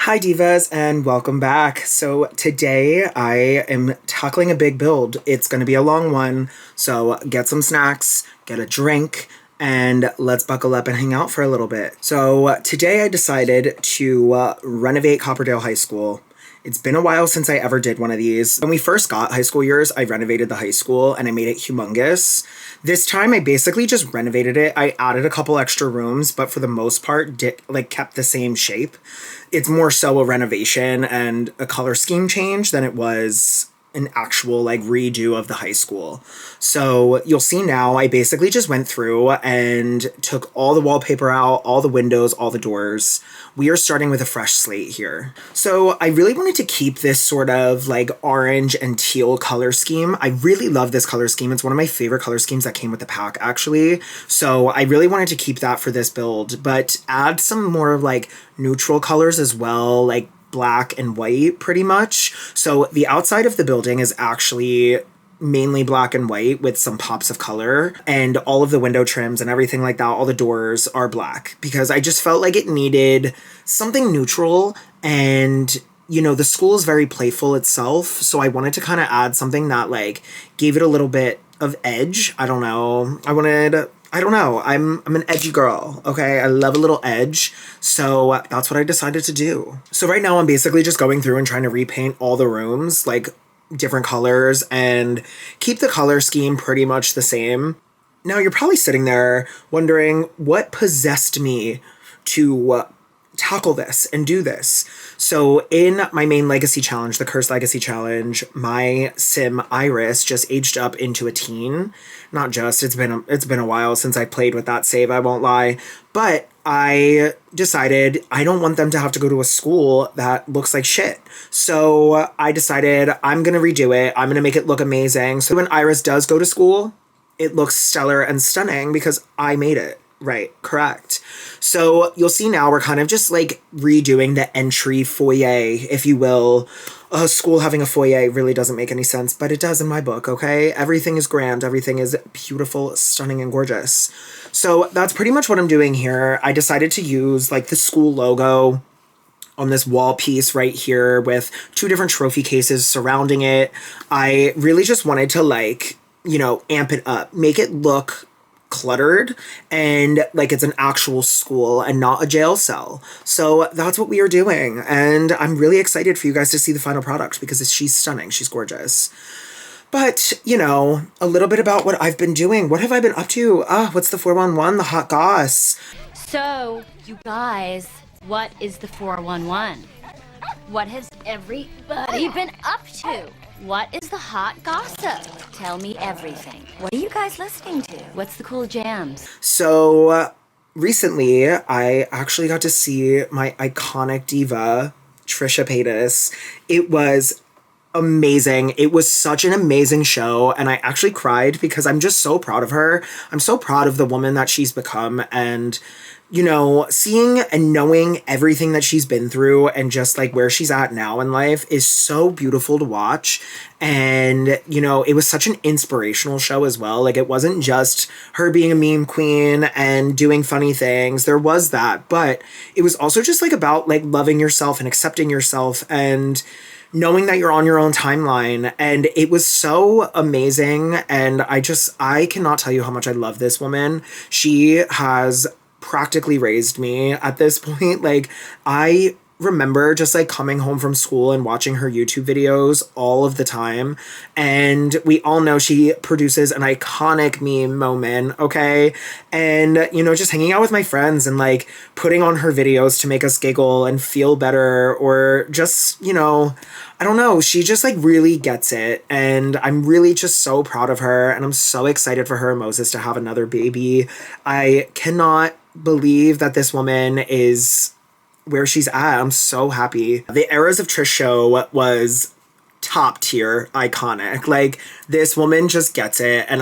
Hi, divas, and welcome back. So, today I am tackling a big build. It's going to be a long one, so get some snacks, get a drink, and let's buckle up and hang out for a little bit. So, today I decided to renovate Copperdale High School. It's been a while since I ever did one of these. When we first got high school years, I renovated the high school and I made it humongous. This time I basically just renovated it. I added a couple extra rooms, but for the most part, kept the same shape. It's more so a renovation and a color scheme change than it was an actual redo of the high school. So you'll see now I basically just went through and took all the wallpaper out, all the windows, all the doors. We are starting with a fresh slate here. So I really wanted to keep this sort of orange and teal color scheme. I really love this color scheme. It's one of my favorite color schemes that came with the pack, actually. So I really wanted to keep that for this build, but add some more neutral colors as well, black and white pretty much. So the outside of the building is actually mainly black and white with some pops of color, and all of the window trims and everything like that, all the doors are black because I just felt like it needed something neutral. And the school is very playful itself, so I wanted to kind of add something that gave it a little bit of edge. I don't know. I'm an edgy girl, okay? I love a little edge, so that's what I decided to do. So right now I'm basically just going through and trying to repaint all the rooms, different colors, and keep the color scheme pretty much the same. Now you're probably sitting there wondering what possessed me to tackle this and do this. So in my main legacy challenge, the Cursed Legacy Challenge, my sim Iris just aged up into a teen. Not just, it's been a while since I played with that save, I won't lie. But I decided I don't want them to have to go to a school that looks like shit. So I decided I'm going to redo it. I'm going to make it look amazing. So when Iris does go to school, it looks stellar and stunning because I made it. Right, correct. So you'll see now we're kind of just redoing the entry foyer, if you will. A school having a foyer really doesn't make any sense, but it does in my book, okay? Everything is grand, everything is beautiful, stunning, and gorgeous. So that's pretty much what I'm doing here. I decided to use the school logo on this wall piece right here with two different trophy cases surrounding it. I really just wanted to amp it up, make it look cluttered and it's an actual school and not a jail cell. So that's what we are doing, and I'm really excited for you guys to see the final product because she's stunning, she's gorgeous. But a little bit about what I've been doing. What have I been up to? What's the 411? The hot goss. So you guys, what is the 411? What has everybody been up to? What is the hot gossip? Tell me everything. What are you guys listening to? What's the cool jams? So recently, I actually got to see my iconic diva, Trisha Paytas. It was amazing. It was such an amazing show, and I actually cried because I'm just so proud of her. I'm so proud of the woman that she's become, and seeing and knowing everything that she's been through and just where she's at now in life is so beautiful to watch. And, it was such an inspirational show as well. It wasn't just her being a meme queen and doing funny things. There was that, but it was also just about loving yourself and accepting yourself and knowing that you're on your own timeline. And it was so amazing. And I cannot tell you how much I love this woman. She has practically raised me at this point. I remember just coming home from school and watching her YouTube videos all of the time. And we all know she produces an iconic meme moment, okay? And, just hanging out with my friends and putting on her videos to make us giggle and feel better, or just, I don't know. She just really gets it. And I'm really just so proud of her. And I'm so excited for her and Moses to have another baby. I cannot believe that this woman is where she's at. I'm so happy. The Eras of Trish show was top tier iconic. This woman just gets it. And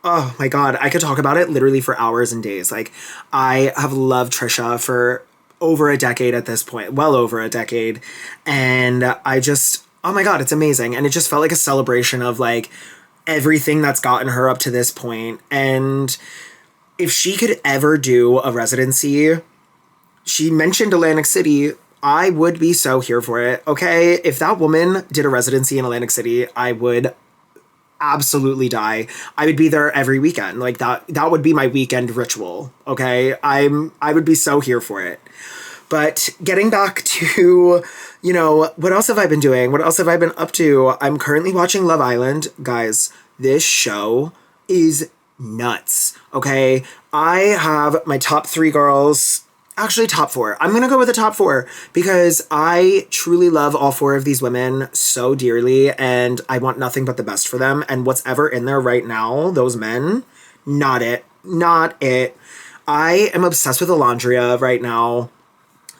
oh my God, I could talk about it literally for hours and days. I have loved Trisha for over a decade at this point, well over a decade. And oh my God, it's amazing. And it just felt like a celebration of everything that's gotten her up to this point. And if she could ever do a residency, she mentioned Atlantic City. I would be so here for it. Okay, if that woman did a residency in Atlantic City, I would absolutely die. I would be there every weekend. Like that would be my weekend ritual. Okay? I would be so here for it. But getting back to, what else have I been doing? What else have I been up to? I'm currently watching Love Island. Guys, this show is nuts. Okay? I have my top 3 girls. Actually, top 4. I'm going to go with the top 4 because I truly love all 4 of these women so dearly and I want nothing but the best for them. And what's ever in there right now, those men, not it. Not it. I am obsessed with Alondria right now.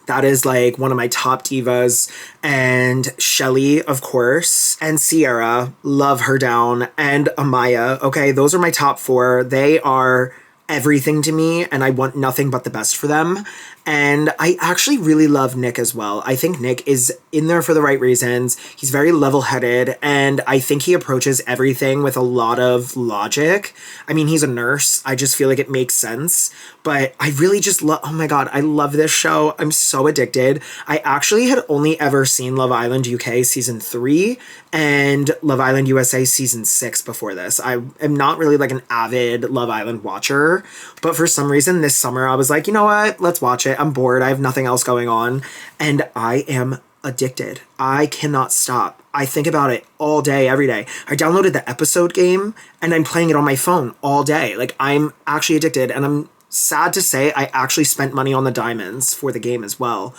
That is like one of my top divas. And Shelly, of course. And Sierra. Love her down. And Amaya. Okay, those are my top 4. They are everything to me and I want nothing but the best for them. And I actually really love Nick as well. I think Nick is in there for the right reasons. He's very level-headed and I think he approaches everything with a lot of logic. I mean, he's a nurse. I just feel like it makes sense. But I really just love, oh my God, I love this show. I'm so addicted. I actually had only ever seen Love Island UK season 3 and Love Island USA season 6 before this. I am not really like an avid Love Island watcher, but for some reason this summer I was like, you know what? Let's watch it. I'm bored. I have nothing else going on. And I am addicted. I cannot stop. I think about it all day, every day. I downloaded the episode game and I'm playing it on my phone all day. Like I'm actually addicted and I'm sad to say I actually spent money on the diamonds for the game as well.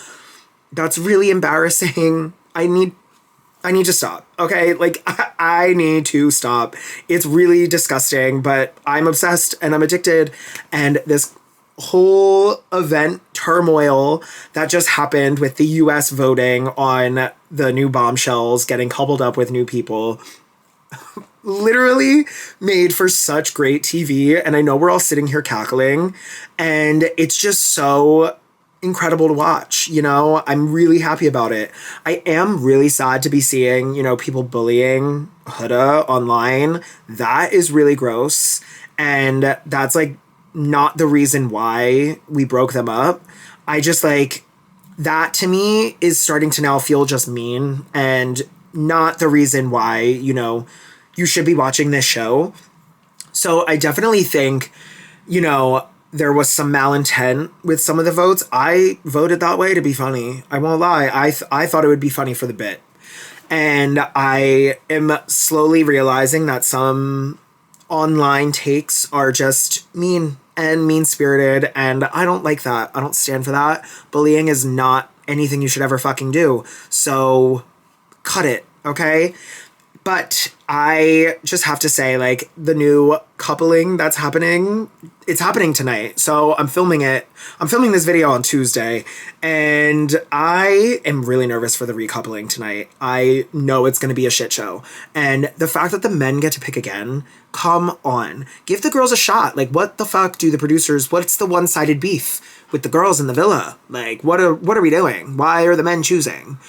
That's really embarrassing. I need to stop. Okay? Like I need to stop. It's really disgusting, but I'm obsessed and I'm addicted and this whole event turmoil that just happened with the US voting on the new bombshells getting coupled up with new people literally made for such great TV. And I know we're all sitting here cackling and it's just so incredible to watch. I'm really happy about it. I am really sad to be seeing, people bullying Huda online. That is really gross. And that's like not the reason why we broke them up. I just like that to me is starting to now feel just mean and not the reason why, you should be watching this show. So I definitely think, there was some malintent with some of the votes. I voted that way to be funny. I won't lie. I thought it would be funny for the bit. And I am slowly realizing that some online takes are just mean and mean-spirited, and I don't like that. I don't stand for that. Bullying is not anything you should ever fucking do. So, cut it, okay? But I just have to say, like, the new coupling that's happening, it's happening tonight. So I'm filming it. I'm filming this video on Tuesday, and I am really nervous for the recoupling tonight. I know it's going to be a shit show. And the fact that the men get to pick again, come on. Give the girls a shot. Like, what the fuck do the producers, what's the one-sided beef with the girls in the villa? Like, what are we doing? Why are the men choosing?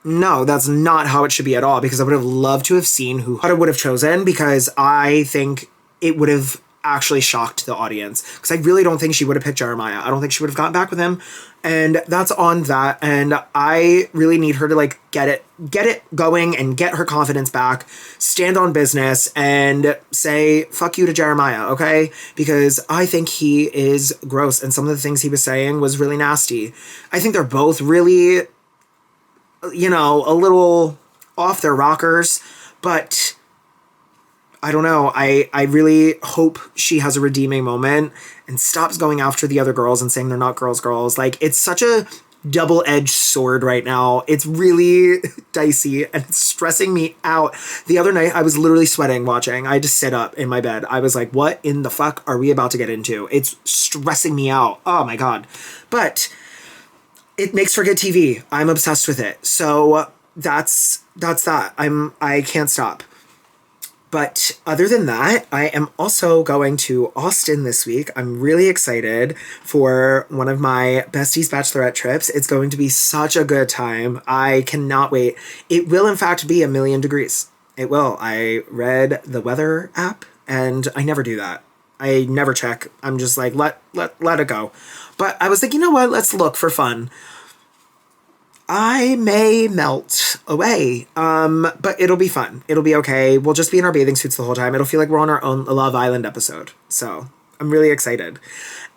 No, that's not how it should be at all, because I would have loved to have seen who Huda would have chosen, because I think it would have actually shocked the audience, because I really don't think she would have picked Jeremiah. I don't think she would have gotten back with him, and that's on that. And I really need her to like get it going and get her confidence back, stand on business and say fuck you to Jeremiah, okay? Because I think he is gross, and some of the things he was saying was really nasty. I think they're both really, a little off their rockers, but I don't know. I really hope she has a redeeming moment and stops going after the other girls and saying they're not girls. Like, it's such a double-edged sword right now. It's really dicey and it's stressing me out. The other night, I was literally sweating watching. I had to sit up in my bed. I was like, what in the fuck are we about to get into? It's stressing me out. Oh my God. But it makes for good TV. I'm obsessed with it. So that's that. I can't stop. But other than that, I am also going to Austin this week. I'm really excited for one of my besties bachelorette trips. It's going to be such a good time. I cannot wait. It will in fact be 1,000,000 degrees. It will. I read the weather app and I never do that. I never check. I'm just like, let it go. But I was like, you know what? Let's look for fun. I may melt away. But it'll be fun. It'll be okay. We'll just be in our bathing suits the whole time. It'll feel like we're on our own Love Island episode. So I'm really excited.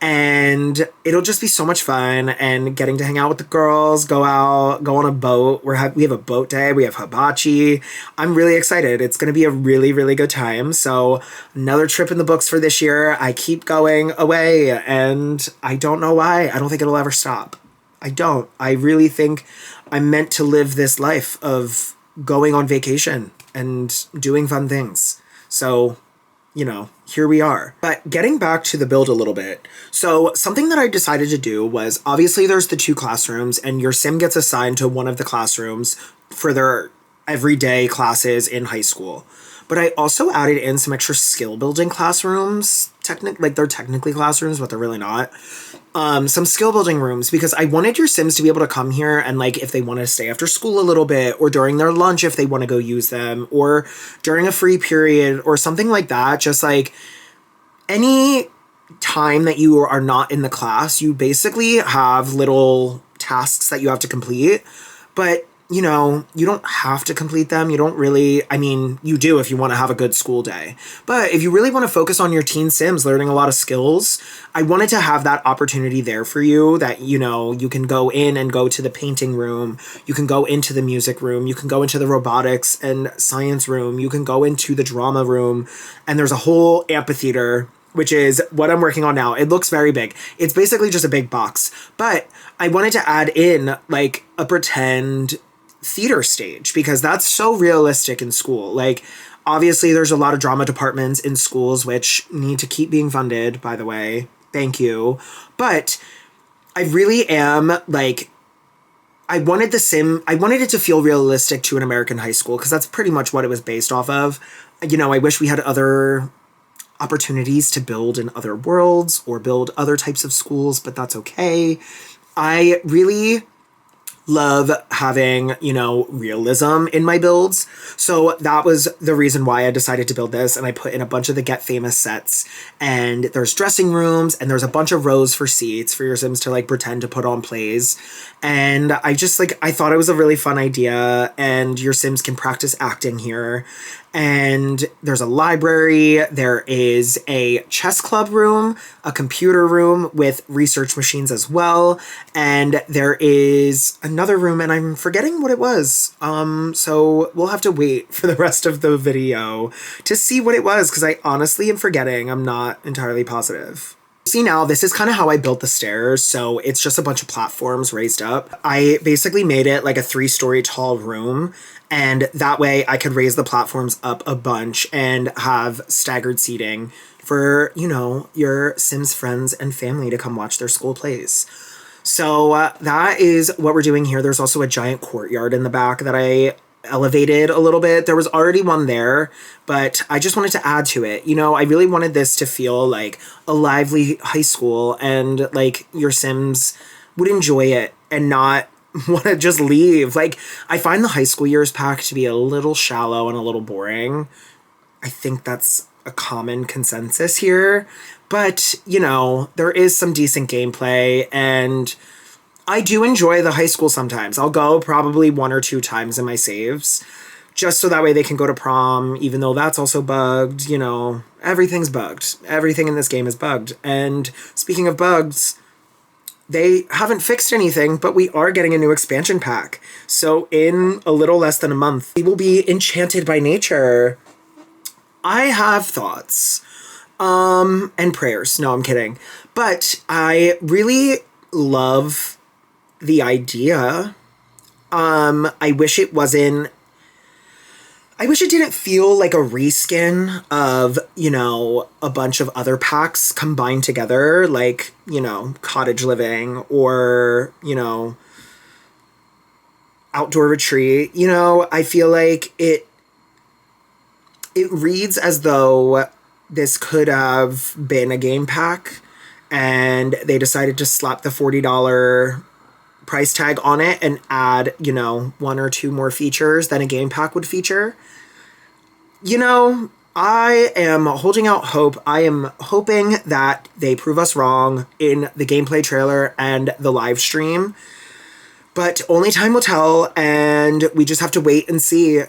And it'll just be so much fun, and getting to hang out with the girls, go out, go on a boat. We have a boat day. We have hibachi. I'm really excited. It's going to be a really, really good time. So another trip in the books for this year. I keep going away, and I don't know why. I don't think it'll ever stop. I don't. I really think I'm meant to live this life of going on vacation and doing fun things. So, here we are. But getting back to the build a little bit. So something that I decided to do was, obviously there's the 2 classrooms, and your sim gets assigned to one of the classrooms for their everyday classes in high school. But I also added in some extra skill building classrooms. They're technically classrooms, but they're really not. Some skill building rooms, because I wanted your Sims to be able to come here and, like, if they want to stay after school a little bit, or during their lunch if they want to go use them, or during a free period or something like that. Just like any time that you are not in the class, you basically have little tasks that you have to complete. But you don't have to complete them. You don't really, you do if you want to have a good school day. But if you really want to focus on your teen Sims learning a lot of skills, I wanted to have that opportunity there for you, that, you can go in and go to the painting room. You can go into the music room. You can go into the robotics and science room. You can go into the drama room. And there's a whole amphitheater, which is what I'm working on now. It looks very big. It's basically just a big box. But I wanted to add in, like, a pretend theater stage, because that's so realistic in school. Like, obviously there's a lot of drama departments in schools which need to keep being funded, by the way. Thank you. But I really am, like, I wanted it to feel realistic to an American high school, because that's pretty much what it was based off of. I wish we had other opportunities to build in other worlds or build other types of schools, but that's okay. I really love having, realism in my builds. So that was the reason why I decided to build this. And I put in a bunch of the Get Famous sets, and there's dressing rooms, and there's a bunch of rows for seats for your Sims to, like, pretend to put on plays. And I just, I thought it was a really fun idea, and your Sims can practice acting here. And there's a library, there is a chess club room, a computer room with research machines as well, and there is another room, and I'm forgetting what it was. So we'll have to wait for the rest of the video to see what it was, because I honestly am forgetting. I'm not entirely positive. See, now this is kind of how I built the stairs. So it's just a bunch of platforms raised up. I basically made it like a 3-story tall room, and that way I could raise the platforms up a bunch and have staggered seating for, your Sims friends and family to come watch their school plays. So that is what we're doing here. There's also a giant courtyard in the back that I elevated a little bit. There was already one there, but I just wanted to add to it. I really wanted this to feel like a lively high school, and like your Sims would enjoy it and not want to just leave. Like, I find the high school years pack to be a little shallow and a little boring. I think that's a common consensus here, but there is some decent gameplay, and I do enjoy the high school sometimes. I'll go probably 1 or 2 times in my saves, just so that way they can go to prom, even though that's also bugged. Everything's bugged. Everything in this game is bugged. And speaking of bugs, they haven't fixed anything, but we are getting a new expansion pack. So in a little less than a month, we will be enchanted by nature. I have thoughts, and prayers. No, I'm kidding. But I really love the idea. I wish it didn't feel like a reskin of, a bunch of other packs combined together, like, cottage living or, outdoor retreat. I feel like it reads as though this could have been a game pack, and they decided to slap the $40 price tag on it and add, 1 or 2 more features than a game pack would feature. I am holding out hope. I am hoping that they prove us wrong in the gameplay trailer and the live stream. But only time will tell, and we just have to wait and see.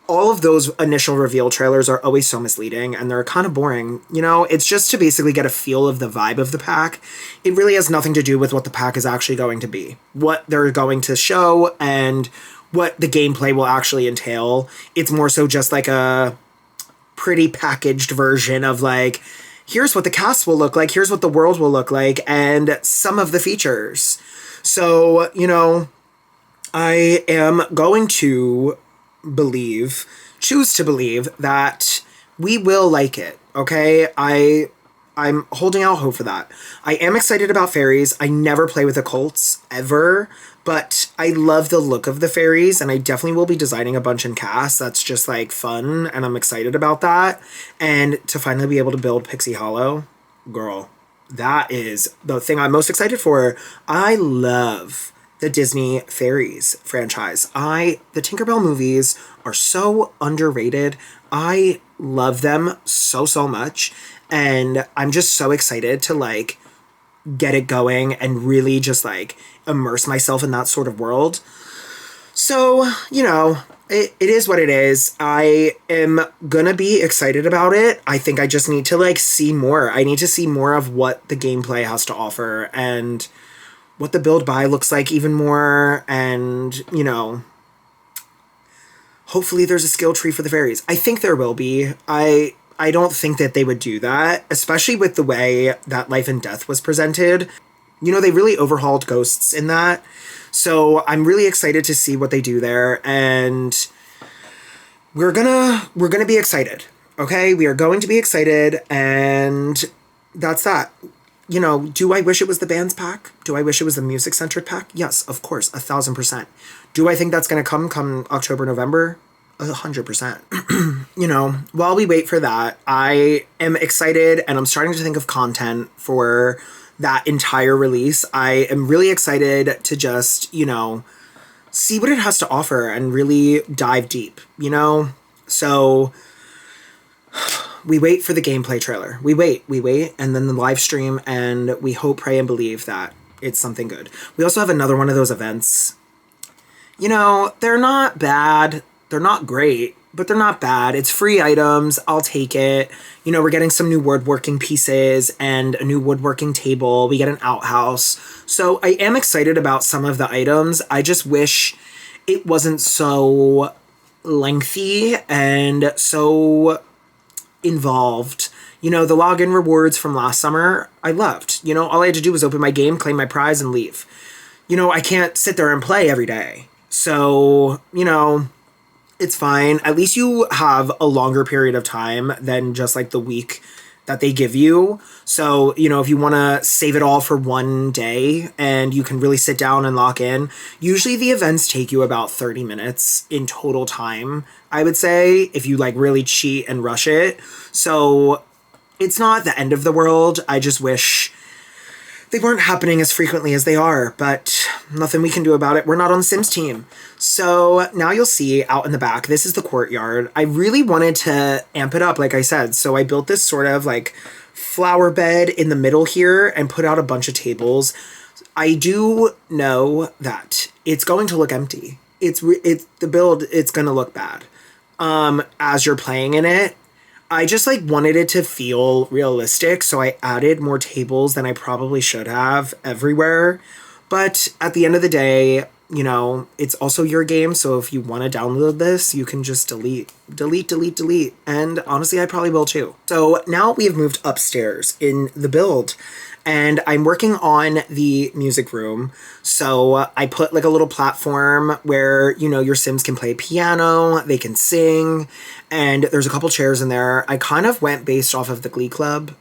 All of those initial reveal trailers are always so misleading, and they're kind of boring. It's just to basically get a feel of the vibe of the pack. It really has nothing to do with what the pack is actually going to be, what they're going to show, and what the gameplay will actually entail. It's more so just like a pretty packaged version of like, here's what the cast will look like, here's what the world will look like, and some of the features. So, I am going to choose to believe that we will like it, okay? I'm holding out hope for that. I am excited about fairies. I never play with the cults, ever, but I love the look of the fairies, and I definitely will be designing a bunch in cast. That's just, like, fun, and I'm excited about that. And to finally be able to build Pixie Hollow, girl, that is the thing I'm most excited for. I love the Disney Fairies franchise. The Tinkerbell movies are so underrated. I love them so much. And I'm just so excited to like get it going and really just like immerse myself in that sort of world. So, it is what it is. I am gonna be excited about it. I think I just need to like see more. I need to see more of what the gameplay has to offer and what the build buy looks like even more. And, hopefully there's a skill tree for the fairies. I think there will be. I don't think that they would do that, especially with the way that Life and Death was presented. They really overhauled ghosts in that. So I'm really excited to see what they do there, and we're gonna be excited. Okay? We are going to be excited, and that's that. Do I wish it was the bands pack? Do I wish it was the music-centered pack? Yes, of course, 1,000%. Do I think that's gonna come October, November? 100%. While we wait for that, I am excited, and I'm starting to think of content for that entire release. I am really excited to just, see what it has to offer and really dive deep, So we wait for the gameplay trailer. We wait, and then the live stream, and we hope, pray, and believe that it's something good. We also have another one of those events. They're not bad. They're not great, but they're not bad. It's free items. I'll take it. We're getting some new woodworking pieces and a new woodworking table. We get an outhouse. So I am excited about some of the items. I just wish it wasn't so lengthy and so involved. The login rewards from last summer, I loved. All I had to do was open my game, claim my prize, and leave. I can't sit there and play every day. So, it's fine. At least you have a longer period of time than just like the week that they give you. So, if you want to save it all for one day and you can really sit down and lock in, usually the events take you about 30 minutes in total time, I would say, if you like really cheat and rush it. So it's not the end of the world. I just wish they weren't happening as frequently as they are, but nothing we can do about it. We're not on the Sims team. So now you'll see out in the back, this is the courtyard. I really wanted to amp it up, like I said. So I built this sort of like flower bed in the middle here and put out a bunch of tables. I do know that it's going to look empty. It's the build, it's going to look bad as you're playing in it. I just like wanted it to feel realistic, so I added more tables than I probably should have everywhere. But at the end of the day, it's also your game, so if you want to download this, you can just delete. And honestly, I probably will too. So now we have moved upstairs in the build, and I'm working on the music room. So I put like a little platform where, your Sims can play piano, they can sing, and there's a couple chairs in there. I kind of went based off of the Glee Club.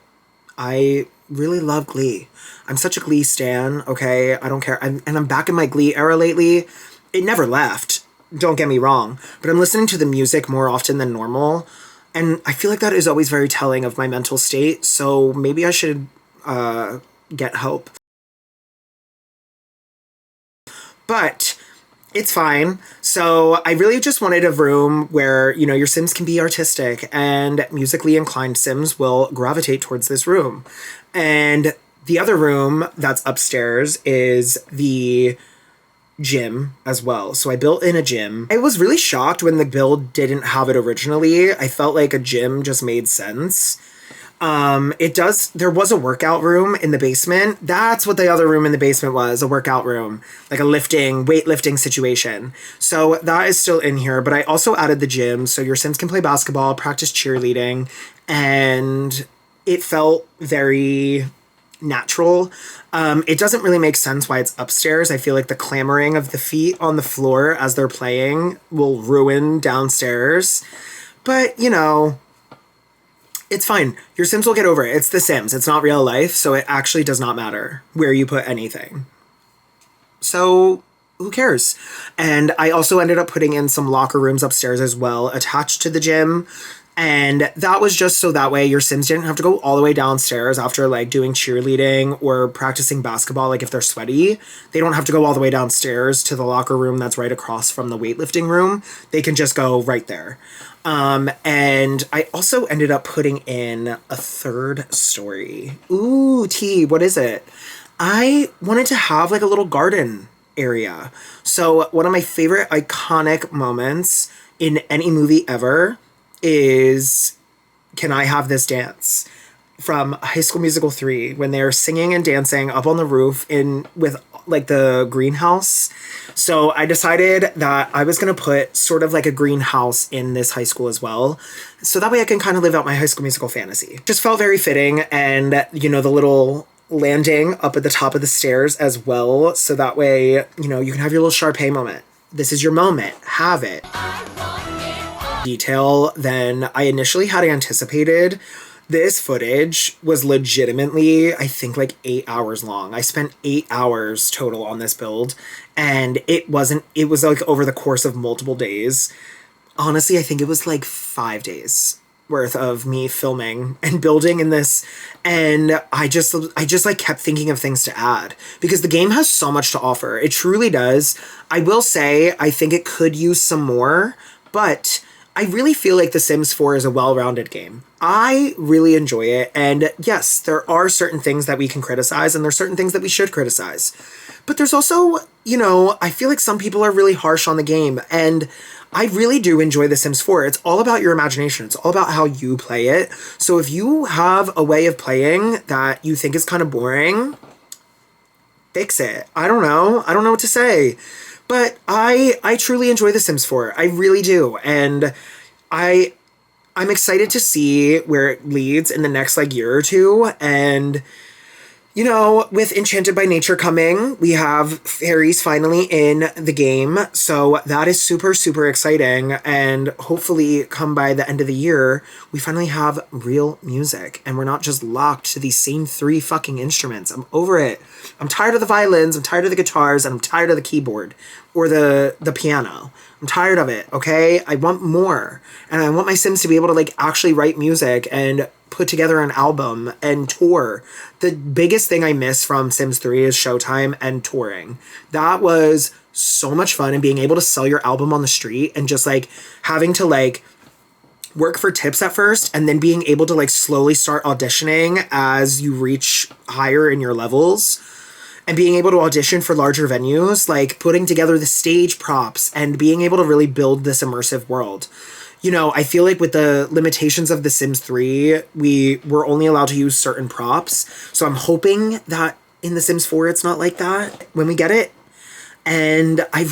I really love Glee. I'm such a Glee stan, okay? I don't care. I'm back in my Glee era lately. It never left, don't get me wrong, but I'm listening to the music more often than normal, and I feel like that is always very telling of my mental state, so maybe I should get help. But it's fine. So I really just wanted a room where, your Sims can be artistic, and musically inclined Sims will gravitate towards this room. And the other room that's upstairs is the gym as well. So I built in a gym. I was really shocked when the build didn't have it originally. I felt like a gym just made sense. There was a workout room in the basement. That's what the other room in the basement was, a workout room, like a weightlifting situation. So that is still in here, but I also added the gym so your Sims can play basketball, practice cheerleading, and it felt very natural. It doesn't really make sense why it's upstairs. I feel like the clamoring of the feet on the floor as they're playing will ruin downstairs. But, it's fine. Your Sims will get over it. It's The Sims. It's not real life, so it actually does not matter where you put anything. So, who cares? And I also ended up putting in some locker rooms upstairs as well, attached to the gym. And that was just so that way your Sims didn't have to go all the way downstairs after like doing cheerleading or practicing basketball. Like if they're sweaty, they don't have to go all the way downstairs to the locker room that's right across from the weightlifting room. They can just go right there. And I also ended up putting in a third story. Ooh, T, what is it? I wanted to have like a little garden area. So one of my favorite iconic moments in any movie ever is Can I Have This Dance? From High School Musical 3 when they're singing and dancing up on the roof in with like the greenhouse. So I decided that I was going to put sort of like a greenhouse in this high school as well. So that way I can kind of live out my High School Musical fantasy. Just felt very fitting, and the little landing up at the top of the stairs as well. So that way, you can have your little Sharpay moment. This is your moment. Have it. Detail than I initially had anticipated. This footage was legitimately, I think, like 8 hours long. I spent 8 hours total on this build, and it was like over the course of multiple days. Honestly, I think it was like 5 days worth of me filming and building in this, and I just like kept thinking of things to add because the game has so much to offer. It truly does. I will say I think it could use some more, but I really feel like The Sims 4 is a well-rounded game. I really enjoy it, and yes, there are certain things that we can criticize, and there's certain things that we should criticize. But there's also, I feel like some people are really harsh on the game, and I really do enjoy The Sims 4. It's all about your imagination. It's all about how you play it. So if you have a way of playing that you think is kind of boring, fix it. I don't know. I don't know what to say. But I truly enjoy The Sims 4. I really do. And I'm excited to see where it leads in the next year or two. And with Enchanted by Nature coming, we have fairies finally in the game. So that is super, super exciting. And hopefully come by the end of the year, we finally have real music. And we're not just locked to these same 3 fucking instruments. I'm over it. I'm tired of the violins, I'm tired of the guitars, and I'm tired of the keyboard or the piano. I'm tired of it, okay? I want more. And I want my Sims to be able to actually write music and put together an album and tour. The biggest thing I miss from Sims 3 is showtime and touring. That was so much fun, and being able to sell your album on the street and just having to work for tips at first and then being able to slowly start auditioning as you reach higher in your levels. And being able to audition for larger venues, putting together the stage props and being able to really build this immersive world. I feel like with the limitations of The Sims 3, we were only allowed to use certain props. So I'm hoping that in The Sims 4, it's not like that when we get it. And I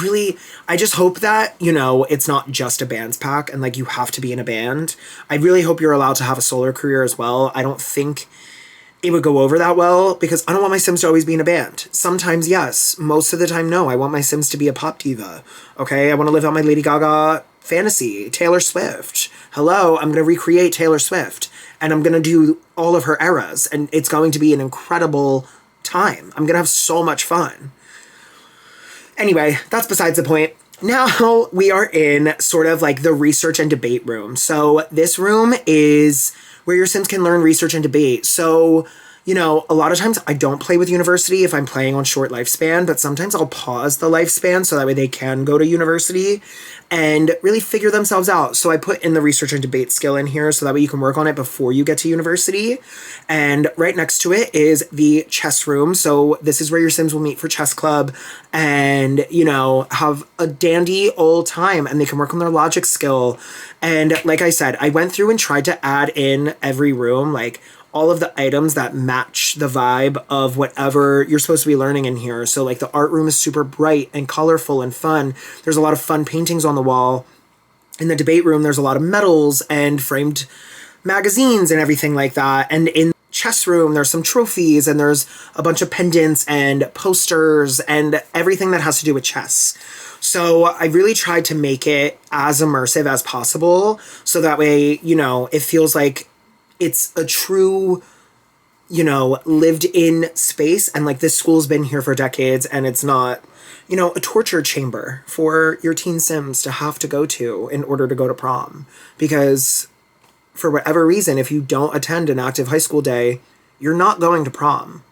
just hope that, it's not just a bands pack and you have to be in a band. I really hope you're allowed to have a solo career as well. I don't think it would go over that well because I don't want my Sims to always be in a band. Sometimes yes, most of the time no. I want my Sims to be a pop diva. Okay, I want to live out my Lady Gaga fantasy. Taylor Swift. Hello, I'm going to recreate Taylor Swift and I'm going to do all of her eras and it's going to be an incredible time. I'm going to have so much fun. Anyway, that's besides the point. Now we are in sort of the research and debate room. So this room is where your Sims can learn research and debate. So, you know, a lot of times I don't play with university if I'm playing on short lifespan, but sometimes I'll pause the lifespan so that way they can go to university and really figure themselves out. So I put in the research and debate skill in here so that way you can work on it before you get to university. And right next to it is the chess room. So this is where your Sims will meet for chess club and, you know, have a dandy old time, and they can work on their logic skill. And like I said, I went through and tried to add in every room, like all of the items that match the vibe of whatever you're supposed to be learning in here. So like the art room is super bright and colorful and fun. There's a lot of fun paintings on the wall. In the debate room, there's a lot of medals and framed magazines and everything like that. And in chess room, there's some trophies and there's a bunch of pendants and posters and everything that has to do with chess. So I really tried to make it as immersive as possible. So that way, you know, it feels like it's a true, you know, lived in space. And like this school's been here for decades and it's not, you know, a torture chamber for your teen Sims to have to go to in order to go to prom. Because for whatever reason, if you don't attend an active high school day, you're not going to prom.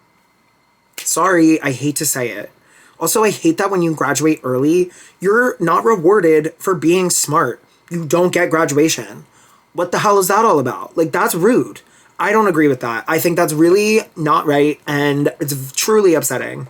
Sorry, I hate to say it. Also, I hate that when you graduate early, you're not rewarded for being smart. You don't get graduation. What the hell is that all about? Like, that's rude. I don't agree with that. I think that's really not right, and it's truly upsetting.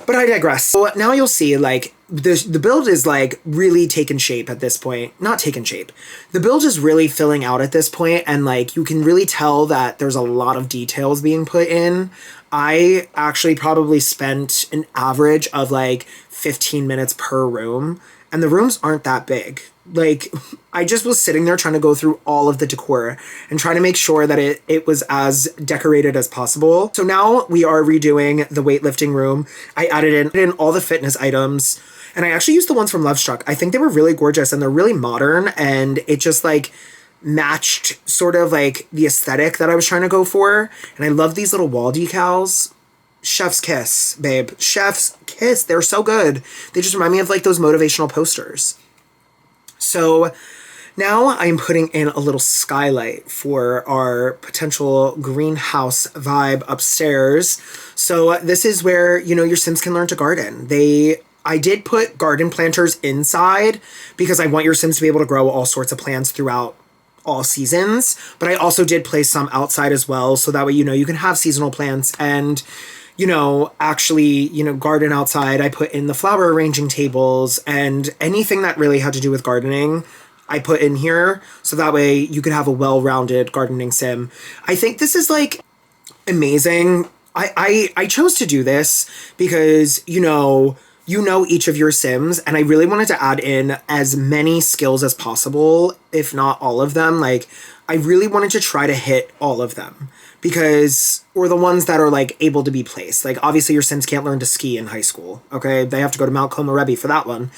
But I digress. So now you'll see, like, the build is, like, really taking shape at this point. Not taking shape. The build is really filling out at this point, and, like, you can really tell that there's a lot of details being put in. I actually probably spent an average of, like, 15 minutes per room, and the rooms aren't that big. Like, I just was sitting there trying to go through all of the decor and trying to make sure that it was as decorated as possible. So now we are redoing the weightlifting room. I added in all the fitness items, and I actually used the ones from Love Struck. I think they were really gorgeous and they're really modern, and it just like matched sort of like the aesthetic that I was trying to go for. And I love these little wall decals. Chef's kiss, babe. Chef's kiss. They're so good. They just remind me of like those motivational posters. So now I'm putting in a little skylight for our potential greenhouse vibe upstairs. So this is where, you know, your Sims can learn to garden. I did put garden planters inside because I want your Sims to be able to grow all sorts of plants throughout all seasons. But I also did place some outside as well. So that way, you know, you can have seasonal plants and, you know, actually, you know, garden outside. I put in the flower arranging tables and anything that really had to do with gardening, I put in here. So that way you could have a well-rounded gardening sim. I think this is like amazing. I chose to do this because, you know each of your Sims, and I really wanted to add in as many skills as possible, if not all of them. Like, I really wanted to try to hit all of them because, or the ones that are like able to be placed. Like, obviously your Sims can't learn to ski in high school, okay? They have to go to Mount Komorebi for that one.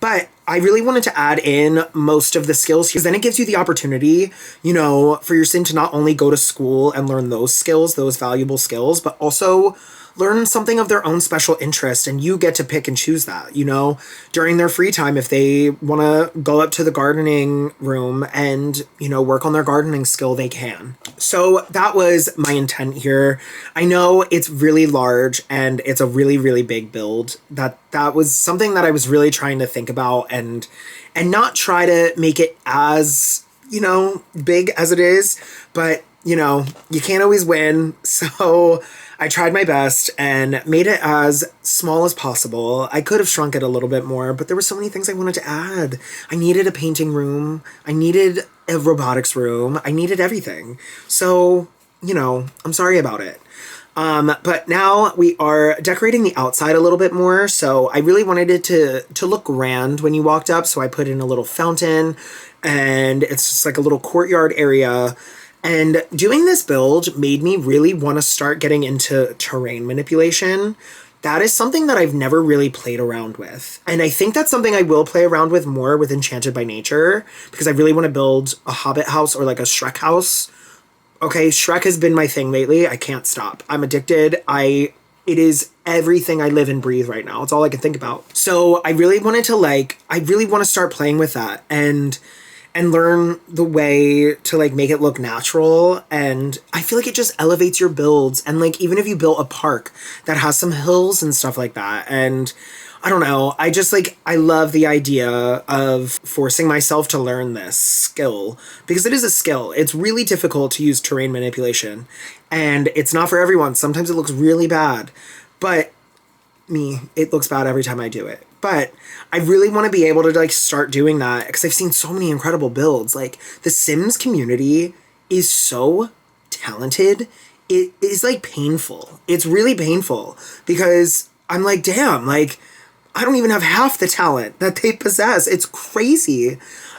But I really wanted to add in most of the skills because then it gives you the opportunity, you know, for your Sim to not only go to school and learn those skills, those valuable skills, but also learn something of their own special interest, and you get to pick and choose that, you know, during their free time. If they want to go up to the gardening room and, you know, work on their gardening skill, they can. So that was my intent here. I know it's really large and it's a really, really big build. That was something that I was really trying to think about and not try to make it as, you know, big as it is, but, you know, you can't always win. So I tried my best and made it as small as possible. I could have shrunk it a little bit more, but there were so many things I wanted to add. I needed a painting room. I needed a robotics room. I needed everything. So, you know, I'm sorry about it. But now we are decorating the outside a little bit more. So I really wanted it to look grand when you walked up. So I put in a little fountain and it's just like a little courtyard area. And doing this build made me really want to start getting into terrain manipulation. That is something that I've never really played around with. And I think that's something I will play around with more with Enchanted by Nature because I really want to build a Hobbit house or like a Shrek house. Okay, Shrek has been my thing lately. I can't stop. I'm addicted. It is everything I live and breathe right now. It's all I can think about. So I really want to start playing with that. And and learn the way to like make it look natural. And I feel like it just elevates your builds. And like, even if you built a park that has some hills and stuff like that, and I don't know, I just like, I love the idea of forcing myself to learn this skill, because it is a skill. It's really difficult to use terrain manipulation, and it's not for everyone. Sometimes it looks really bad, but it looks bad every time I do it. But I really want to be able to like start doing that, because I've seen so many incredible builds. Like, the Sims community is so talented. It is like painful. It's really painful, because I'm like, damn, like, I don't even have half the talent that they possess. It's crazy.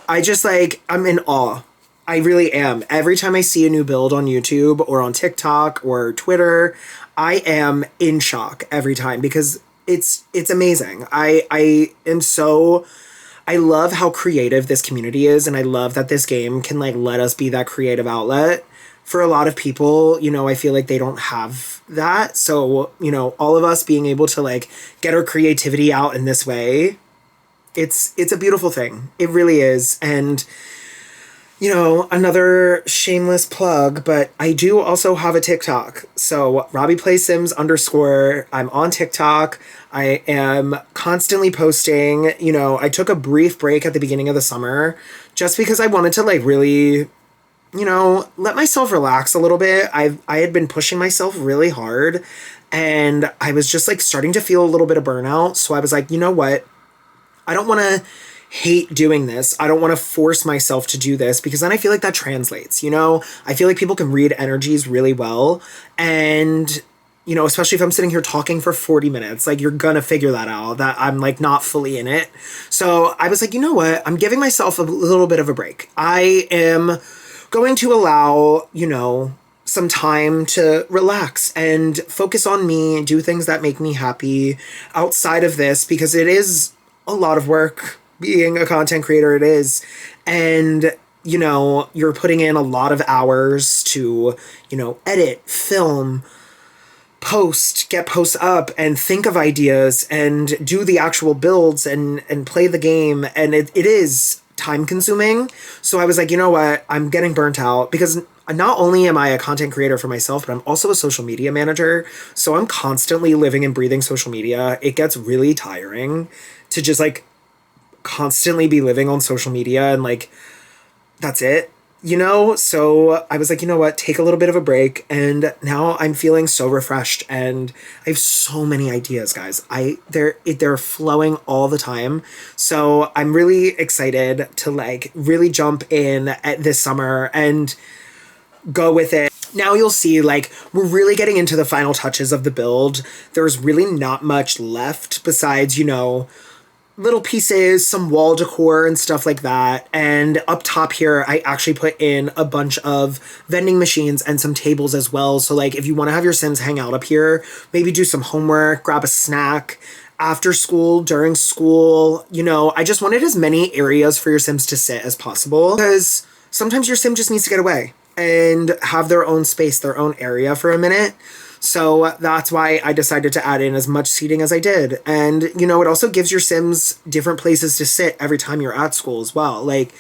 I just like, I'm in awe. I really am. Every time I see a new build on YouTube or on TikTok or Twitter, I am in shock every time, because it's amazing. I am so, I love how creative this community is, and I love that this game can like let us be that creative outlet. For a lot of people, you know, I feel like they don't have that. So, you know, all of us being able to like get our creativity out in this way, it's a beautiful thing. It really is. And, you know, another shameless plug, but I do also have a TikTok. So Robbie Plays Sims _. I'm on TikTok. I am constantly posting. You know, I took a brief break at the beginning of the summer just because I wanted to like really, you know, let myself relax a little bit. I had been pushing myself really hard, and I was just like starting to feel a little bit of burnout. So I was like, you know what? I don't want to hate doing this. I don't want to force myself to do this, because then I feel like that translates, you know? I feel like people can read energies really well. And, you know, especially if I'm sitting here talking for 40 minutes, like, you're gonna figure that out, that I'm like not fully in it. So I was like, you know what? I'm giving myself a little bit of a break. I am going to allow, you know, some time to relax and focus on me and do things that make me happy outside of this, because it is a lot of work being a content creator. It is. And, you know, you're putting in a lot of hours to, you know, edit, film, post, get posts up, and think of ideas and do the actual builds and play the game. And it is time consuming. So I was like, you know what? I'm getting burnt out, because not only am I a content creator for myself, but I'm also a social media manager. So I'm constantly living and breathing social media. It gets really tiring to just like constantly be living on social media, and like, that's it, you know? So I was like, you know what? Take a little bit of a break. And now I'm feeling so refreshed, and I have so many ideas, guys. They're flowing all the time. So I'm really excited to like really jump in at this summer and go with it. Now you'll see, like, we're really getting into the final touches of the build. There's really not much left besides, you know, little pieces, some wall decor and stuff like that. And up top here, I actually put in a bunch of vending machines and some tables as well. So like, if you want to have your Sims hang out up here, maybe do some homework, grab a snack after school, during school, you know, I just wanted as many areas for your Sims to sit as possible, because sometimes your Sim just needs to get away and have their own space, their own area for a minute. So that's why I decided to add in as much seating as I did. And, you know, it also gives your Sims different places to sit every time you're at school as well. Like,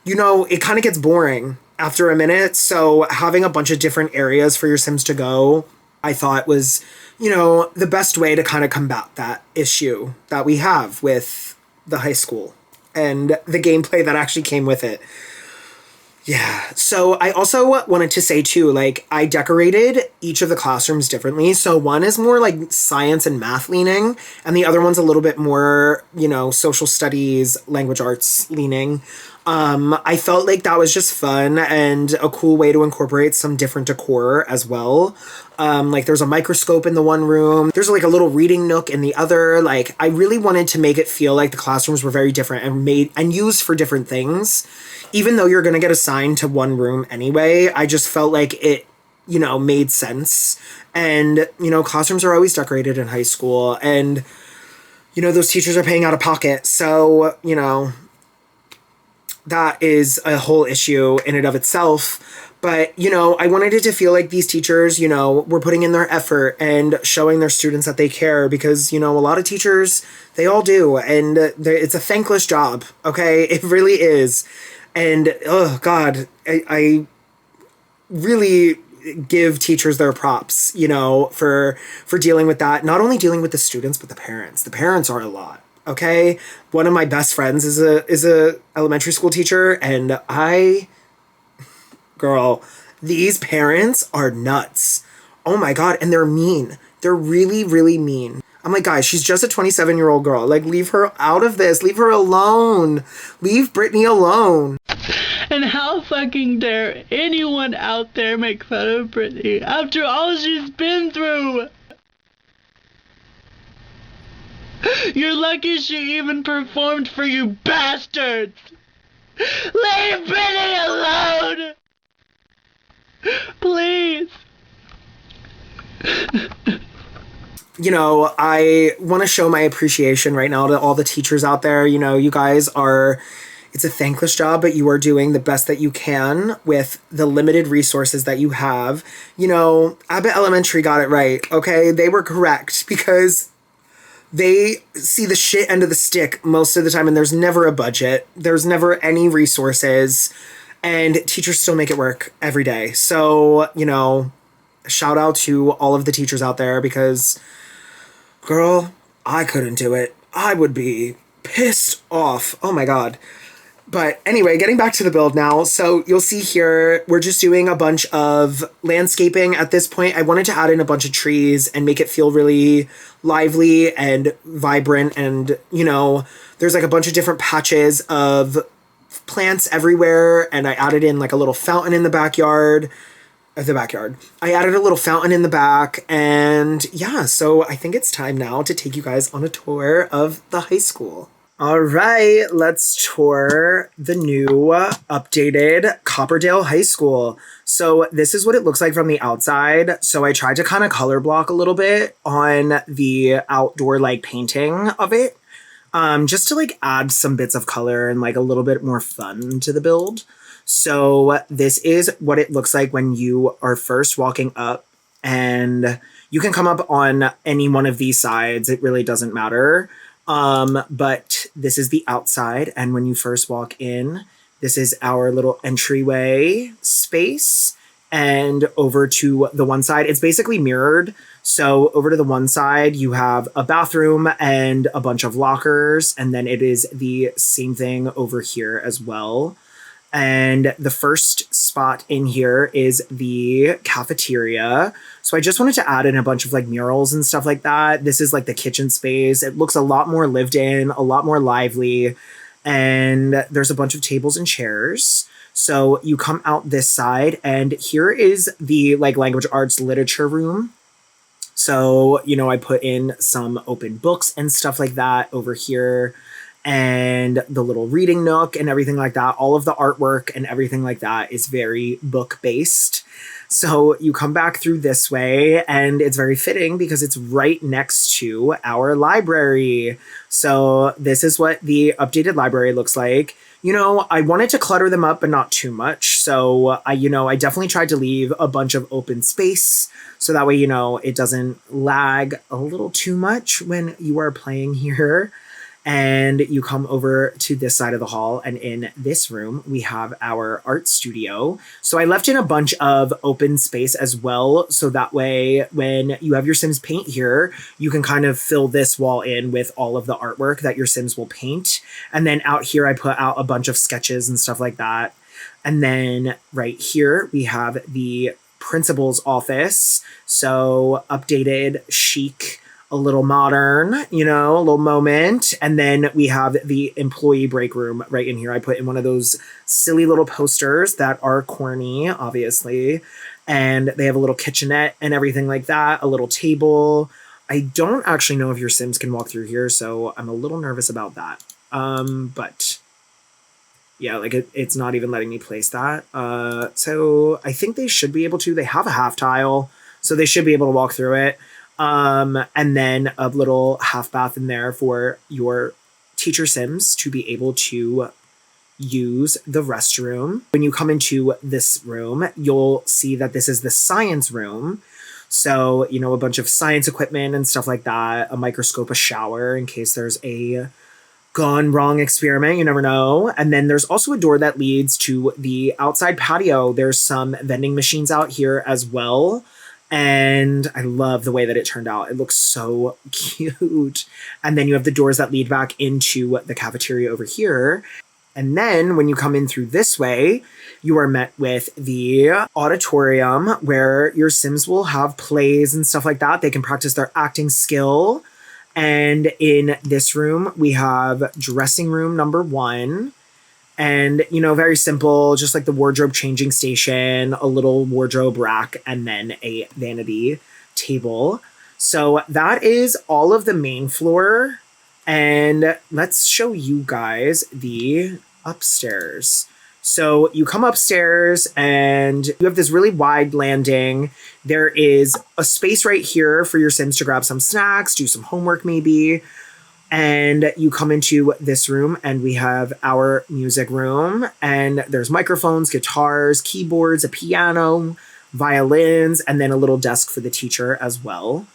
you know, it kind of gets boring after a minute. So having a bunch of different areas for your Sims to go, I thought was, you know, the best way to kind of combat that issue that we have with the high school and the gameplay that actually came with it. Yeah. So I also wanted to say too, like, I decorated each of the classrooms differently. So one is more like science and math leaning, and the other one's a little bit more, you know, social studies, language arts leaning. I felt like that was just fun and a cool way to incorporate some different decor as well. Like, there's a microscope in the one room. There's like a little reading nook in the other. Like, I really wanted to make it feel like the classrooms were very different and made and used for different things. Even though you're going to get assigned to one room anyway, I just felt like it, you know, made sense. And, you know, classrooms are always decorated in high school, and, you know, those teachers are paying out of pocket. So, you know, that is a whole issue in and of itself. But, you know, I wanted it to feel like these teachers, you know, were putting in their effort and showing their students that they care, because, you know, a lot of teachers, they all do. And it's a thankless job. Okay. It really is. And oh God, I really give teachers their props, for dealing with that. Not only dealing with the students, but the parents. The parents are a lot. Okay, one of my best friends is a elementary school teacher, and girl, these parents are nuts. Oh my God, and they're mean. They're really, really mean. I'm like, guys, she's just a 27-year-old girl. Like, leave her out of this. Leave her alone. Leave Brittany alone. And how fucking dare anyone out there make fun of Brittany after all she's been through? You're lucky she even performed for you bastards! Leave Brittany alone! Please! I want to show my appreciation right now to all the teachers out there. You guys are, it's a thankless job, but you are doing the best that you can with the limited resources that you have. Abbott Elementary got it right, okay? They were correct because they see the shit end of the stick most of the time, and there's never a budget. There's never any resources, and teachers still make it work every day. So, shout out to all of the teachers out there because, girl, I couldn't do it. I would be pissed off. Oh my God. But anyway, getting back to the build now. So you'll see here, we're just doing a bunch of landscaping at this point. I wanted to add in a bunch of trees and make it feel really lively and vibrant. And, there's like a bunch of different patches of plants everywhere. And I added in like a little fountain in the backyard. I added a little fountain in the back, and yeah, so I think it's time now to take you guys on a tour of the high school. All right, let's tour the new updated Copperdale High School. So this is what it looks like from the outside. So I tried to kind of color block a little bit on the outdoor like painting of it, just to like add some bits of color and like a little bit more fun to the build. So this is what it looks like when you are first walking up, and you can come up on any one of these sides. It really doesn't matter. But this is the outside. And when you first walk in, this is our little entryway space. And over to the one side, it's basically mirrored. So over to the one side, you have a bathroom and a bunch of lockers. And then it is the same thing over here as well. And the first spot in here is the cafeteria. So I just wanted to add in a bunch of like murals and stuff like that. This is like the kitchen space. It looks a lot more lived in, a lot more lively. And there's a bunch of tables and chairs. So you come out this side, and here is the like language arts literature room. So, I put in some open books and stuff like that over here. And the little reading nook and everything like that. All of the artwork and everything like that is very book based. So you come back through this way, and it's very fitting because it's right next to our library. So this is what the updated library looks like. I wanted to clutter them up, but not too much. So I definitely tried to leave a bunch of open space so that way, it doesn't lag a little too much when you are playing here. And you come over to this side of the hall, and in this room, we have our art studio. So I left in a bunch of open space as well, so that way when you have your Sims paint here, you can kind of fill this wall in with all of the artwork that your Sims will paint. And then out here, I put out a bunch of sketches and stuff like that. And then right here, we have the principal's office. So updated, chic, a little modern, a little moment. And then we have the employee break room right in here. I put in one of those silly little posters that are corny, obviously. And they have a little kitchenette and everything like that, a little table. I don't actually know if your Sims can walk through here, so I'm a little nervous about that. But yeah, like it's not even letting me place that. So I think they should be able to. They have a half tile, so they should be able to walk through it. And then a little half bath in there for your teacher Sims to be able to use the restroom. When you come into this room, you'll see that this is the science room. So, a bunch of science equipment and stuff like that, a microscope, a shower in case there's a gone wrong experiment. You never know. And then there's also a door that leads to the outside patio. There's some vending machines out here as well. And I love the way that it turned out. It looks so cute. And then you have the doors that lead back into the cafeteria over here. And then when you come in through this way, you are met with the auditorium where your Sims will have plays and stuff like that. They can practice their acting skill. And in this room, we have dressing room number 1. And, you know, very simple, just like the wardrobe changing station, a little wardrobe rack, and then a vanity table. So that is all of the main floor. And let's show you guys the upstairs. So you come upstairs and you have this really wide landing. There is a space right here for your Sims to grab some snacks, do some homework maybe. And you come into this room and we have our music room, and there's microphones, guitars, keyboards, a piano, violins, and then a little desk for the teacher as well.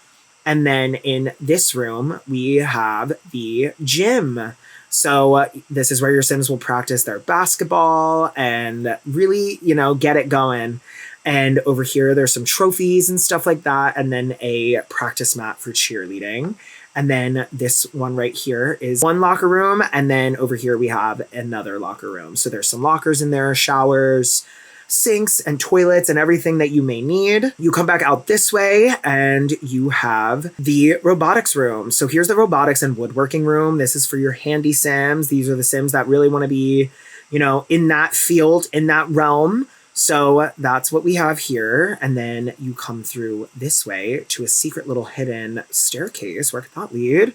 And then in this room, we have the gym. So this is where your Sims will practice their basketball and really, you know, get it going. And over here, there's some trophies and stuff like that. And then a practice mat for cheerleading. And then this one right here is one locker room. And then over here, we have another locker room. So there's some lockers in there, showers, sinks and toilets and everything that you may need. You come back out this way and you have the robotics room. So here's the robotics and woodworking room. This is for your handy Sims. These are the Sims that really want to be, you know, in that field, in that realm. So that's what we have here. And then you come through this way to a secret little hidden staircase. Where could that lead?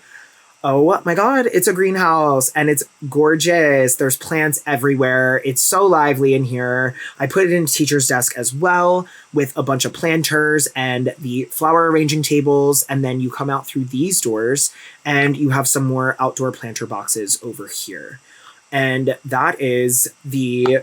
Oh my God, it's a greenhouse and it's gorgeous. There's plants everywhere. It's so lively in here. I put it in teacher's desk as well with a bunch of planters and the flower arranging tables. And then you come out through these doors and you have some more outdoor planter boxes over here. And that is the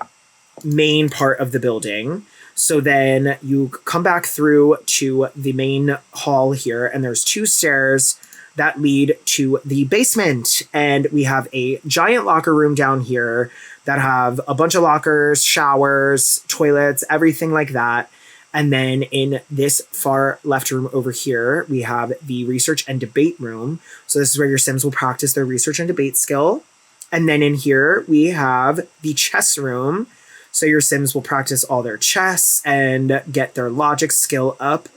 main part of the building. So then you come back through to the main hall here and there's 2 stairs that lead to the basement. And we have a giant locker room down here that have a bunch of lockers, showers, toilets, everything like that. And then in this far left room over here, we have the research and debate room. So this is where your Sims will practice their research and debate skill. And then in here, we have the chess room. So your Sims will practice all their chess and get their logic skill up.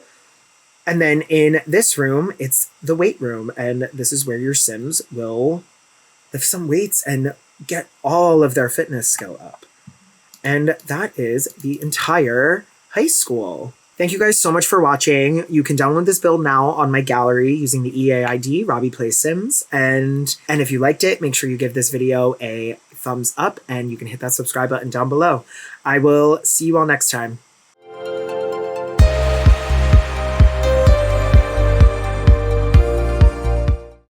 And then in this room, it's the weight room. And this is where your Sims will lift some weights and get all of their fitness skill up. And that is the entire high school. Thank you guys so much for watching. You can download this build now on my gallery using the EAID, Robbie Plays Sims. And if you liked it, make sure you give this video a thumbs up and you can hit that subscribe button down below. I will see you all next time.